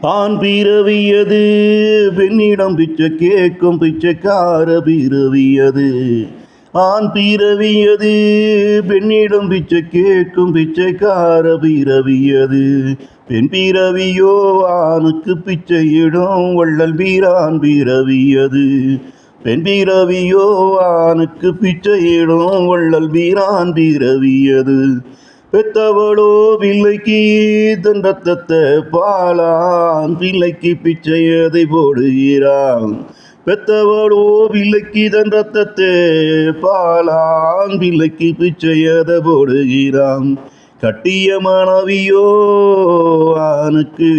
ஆண் பிறவியது பெண்ணிடம் பிச்சை கேட்கும் பிச்சைக்கார பிறவியது. ஆண் பிறவியது பெண்ணிடம் பிச்சை கேட்கும் பிச்சைக்கார பிறவியது. பெண் பிறவியோ ஆணுக்கு பிச்சையிடும் வள்ளல் வீரான் பிறவியது. பெண் பிறவியோ ஆணுக்கு பிச்சையிடும் வள்ளல் வீரான் பிறவியது. பெத்தவளோ பிள்ளைக்கு தன் ரத்தத்தை பாலான் பிள்ளைக்கு பிச்சையதை போடுகிறான். பெத்தவளோ பிள்ளைக்கு தன் ரத்தத்தை பாலான் பிள்ளைக்கு பிச்சையதை போடுகிறான். கட்டிய மனைவியோ ஆணுக்கு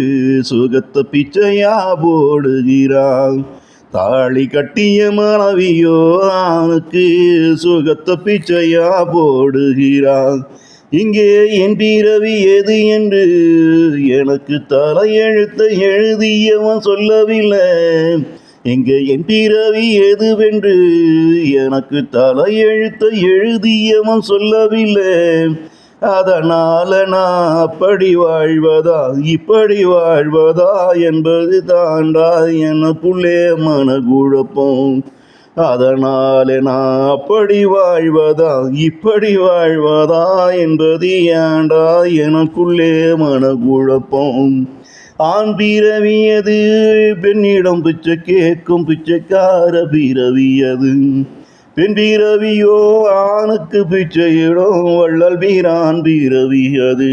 சுகத்தை பிச்சையா போடுகிறான். தாலி கட்டிய மனைவியோ ஆணுக்கு சுகத்தை பிச்சையா போடுகிறான். இங்கே என் பிறவி எது என்று எனக்கு தலையெழுத்தை எழுதியவன் சொல்லவில்லை. எங்கே என் பிறவி எதுவென்று எனக்கு தலையெழுத்தை எழுதியவன் சொல்லவில்லை. அதனால நான் அப்படி வாழ்வதா இப்படி வாழ்வதா என்பது தாண்டா எனக்குள்ளே மனக்குழப்பம். அதனால நான் அப்படி வாழ்வதா இப்படி வாழ்வதா என்பது ஏண்டா எனக்குள்ளே மனக்குழப்பம். ஆண் பிறவியது பெண்ணிடம் பிச்சை கேட்கும் பிச்சைக்கார பிறவியது. பெண் பிறவியோ ஆணுக்கு பிச்சையிடும் வள்ளல் வீரான் பிறவியது.